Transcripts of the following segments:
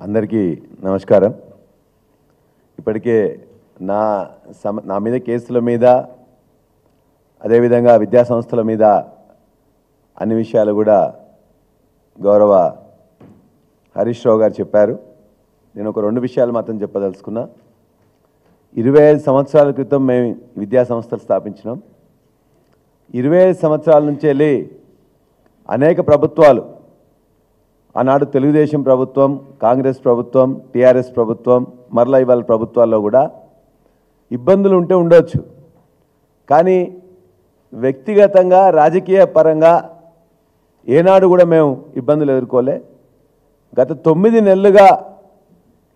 అందరికీ నమస్కారం. ఇప్పటికే నా మీద కేసుల మీద అదేవిధంగా విద్యా సంస్థల మీద అన్ని విషయాలు కూడా గౌరవ హరీష్ రావు గారు చెప్పారు. నేను ఒక 2 విషయాలు మాత్రం చెప్పదలుచుకున్నా. 25 సంవత్సరాల క్రితం మేము విద్యా సంస్థలు స్థాపించినాం. 25 సంవత్సరాల నుంచి వెళ్ళి అనేక ప్రభుత్వాలు, ఆనాడు తెలుగుదేశం ప్రభుత్వం, కాంగ్రెస్ ప్రభుత్వం, టీఆర్ఎస్ ప్రభుత్వం, మరలా ఇవాళ ప్రభుత్వాల్లో కూడా ఇబ్బందులు ఉంటే ఉండొచ్చు. కానీ వ్యక్తిగతంగా రాజకీయ పరంగా ఏనాడు కూడా మేము ఇబ్బందులు ఎదుర్కోలే. గత 9 నెలలుగా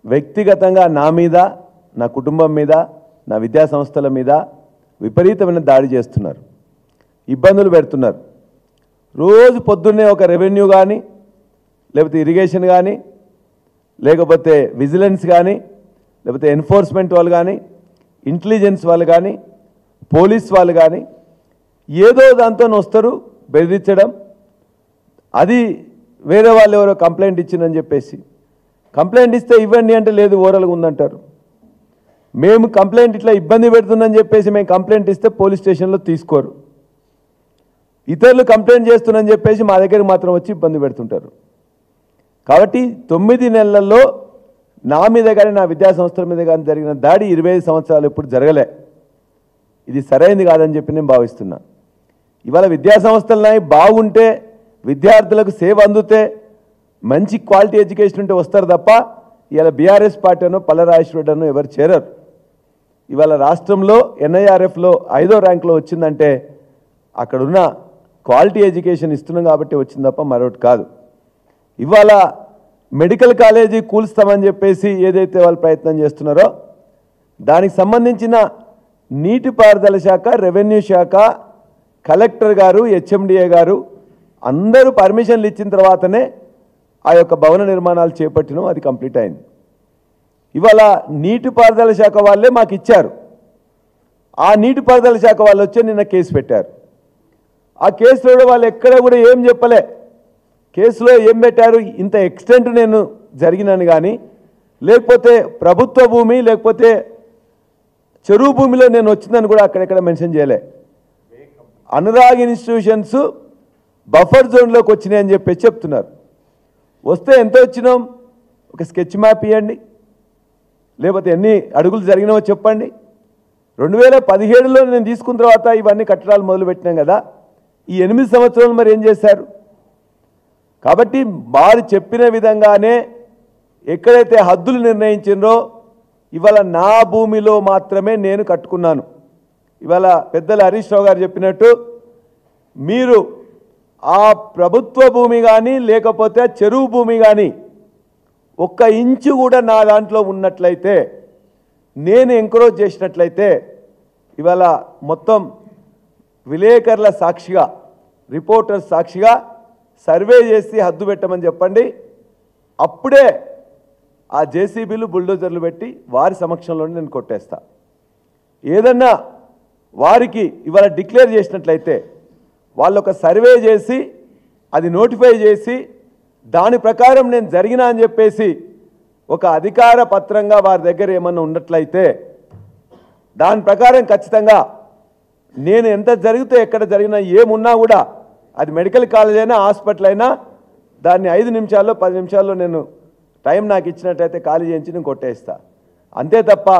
వ్యక్తిగతంగా నా మీద, నా కుటుంబం మీద, నా విద్యా సంస్థల మీద విపరీతమైన దాడి చేస్తున్నారు, ఇబ్బందులు పెడుతున్నారు. రోజు పొద్దున్నే ఒక రెవెన్యూ కానీ, లేకపోతే ఇరిగేషన్ కానీ, లేకపోతే విజిలెన్స్ కానీ, లేకపోతే ఎన్ఫోర్స్మెంట్ వాళ్ళు కానీ, ఇంటెలిజెన్స్ వాళ్ళు కానీ, పోలీస్ వాళ్ళు కానీ ఏదో దాంతో వస్తారు బెదిరించడం. అది వేరే వాళ్ళు ఎవరో కంప్లైంట్ ఇచ్చిందని చెప్పేసి, కంప్లైంట్ ఇస్తే ఇవ్వండి అంటే లేదు, ఓరల్గా ఉందంటారు. మేము కంప్లైంట్ ఇట్లా ఇబ్బంది పెడుతుందని చెప్పేసి మేము కంప్లైంట్ ఇస్తే పోలీస్ స్టేషన్లో తీసుకోరు. ఇతరులు కంప్లైంట్ చేస్తున్నారని చెప్పేసి మా దగ్గరికి మాత్రం వచ్చి ఇబ్బంది పెడుతుంటారు. కాబట్టి 9 నెలల్లో నా మీద కానీ, నా విద్యా సంస్థల మీద కానీ జరిగిన దాడి 25 సంవత్సరాలు ఎప్పుడు జరగలే. ఇది సరైనది కాదని చెప్పి నేను భావిస్తున్నా. ఇవాళ విద్యా సంస్థలు బాగుంటే, విద్యార్థులకు సేవ అందుతే, మంచి క్వాలిటీ ఎడ్యుకేషన్ ఉంటే వస్తారు తప్ప ఇవాళ బీఆర్ఎస్ పార్టీ అనో పల్లరాజేశ్వరరెడ్డి అనో ఎవరు చేరరు. ఇవాళ రాష్ట్రంలో NIRFలో 5వ ర్యాంకులో వచ్చిందంటే అక్కడున్న క్వాలిటీ ఎడ్యుకేషన్ ఇస్తున్నాం కాబట్టి వచ్చింది తప్ప మరొకటి కాదు. ఇవాళ మెడికల్ కాలేజీ కూల్స్తామని చెప్పేసి ఏదైతే వాళ్ళు ప్రయత్నం చేస్తున్నారో దానికి సంబంధించిన నీటిపారుదల శాఖ, రెవెన్యూ శాఖ, కలెక్టర్ గారు, HMDA గారు అందరూ పర్మిషన్లు ఇచ్చిన తర్వాతనే ఆ యొక్క భవన నిర్మాణాలు చేపట్టినాం. అది కంప్లీట్ అయింది. ఇవాళ నీటిపారుదల శాఖ వాళ్ళే మాకు ఇచ్చారు. ఆ నీటిపారుదల శాఖ వాళ్ళు వచ్చి నిన్న కేసు పెట్టారు. ఆ కేసులో వాళ్ళు ఎక్కడ కూడా ఏం చెప్పలే. కేసులో ఏం పెట్టారు, ఇంత ఎక్స్టెంట్ నేను జరిగినాను కానీ, లేకపోతే ప్రభుత్వ భూమి, లేకపోతే చెరువు భూమిలో నేను వచ్చిందని కూడా అక్కడెక్కడ మెన్షన్ చేయలే. అనురాగ్ ఇన్స్టిట్యూషన్స్ బఫర్ జోన్లోకి వచ్చినాయి అని చెప్పి చెప్తున్నారు. వస్తే ఎంత వచ్చినాం, ఒక స్కెచ్ మ్యాప్ ఇవ్వండి, లేకపోతే ఎన్ని అడుగులు జరిగినావో చెప్పండి. 2017లో నేను తీసుకున్న తర్వాత ఇవన్నీ కట్టడాలు మొదలుపెట్టినాం కదా, ఈ 8 సంవత్సరాలు మరి ఏం చేశారు? కాబట్టి వారు చెప్పిన విధంగానే ఎక్కడైతే హద్దులు నిర్ణయించిందో ఇవాళ నా భూమిలో మాత్రమే నేను కట్టుకున్నాను. ఇవాళ పెద్దలు హరీష్ రావు గారు చెప్పినట్టు మీరు ఆ ప్రభుత్వ భూమి కానీ, లేకపోతే చెరువు భూమి కానీ 1 ఇంచు కూడా నా దాంట్లో ఉన్నట్లయితే, నేను ఎంకరేజ్ చేసినట్లయితే ఇవాళ మొత్తం విలేకరుల సాక్షిగా, రిపోర్టర్స్ సాక్షిగా సర్వే చేసి హద్దు పెట్టమని చెప్పండి. అప్పుడే ఆ JCBలు, బుల్డోజర్లు పెట్టి వారి సమక్షంలోనే నేను కొట్టేస్తా. ఏదన్నా వారికి ఇవాళ డిక్లేర్ చేసినట్లయితే వాళ్ళు ఒక సర్వే చేసి అది నోటిఫై చేసి దాని ప్రకారం నేను జరిగినా అని చెప్పేసి ఒక అధికార పత్రంగా వారి దగ్గర ఏమన్నా ఉన్నట్లయితే దాని ప్రకారం ఖచ్చితంగా నేను ఎంత జరిగితే, ఎక్కడ జరిగినా, ఏమున్నా కూడా అది మెడికల్ కాలేజ్ అయినా, హాస్పిటల్ అయినా దాన్ని 5 నిమిషాల్లో 10 నిమిషాల్లో నేను టైం నాకు ఇచ్చినట్టయితే ఖాళీ చేయించి నేను కొట్టేస్తా. అంతే తప్ప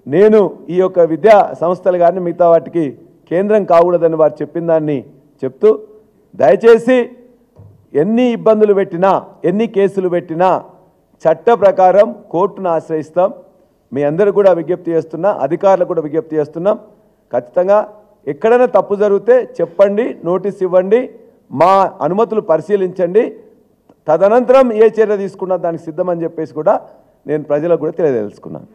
నేను ఈ యొక్క విద్యా సంస్థలు కానీ మిగతా వాటికి కేంద్రం కాకూడదని వారు చెప్పిన దాన్ని చెప్తూ, దయచేసి ఎన్ని ఇబ్బందులు పెట్టినా, ఎన్ని కేసులు పెట్టినా చట్ట ప్రకారం కోర్టును ఆశ్రయిస్తాం. మీ అందరూ కూడా విజ్ఞప్తి చేస్తున్నా, అధికారులకు కూడా విజ్ఞప్తి చేస్తున్నాం. ఖచ్చితంగా ఎక్కడైనా తప్పు జరిగితే చెప్పండి, నోటీస్ ఇవ్వండి, మా అనుమతులు పరిశీలించండి, తదనంతరం ఏ చర్య తీసుకున్నా దానికి సిద్ధమని చెప్పేసి కూడా నేను ప్రజలకు కూడా తెలియజేసుకున్నాను.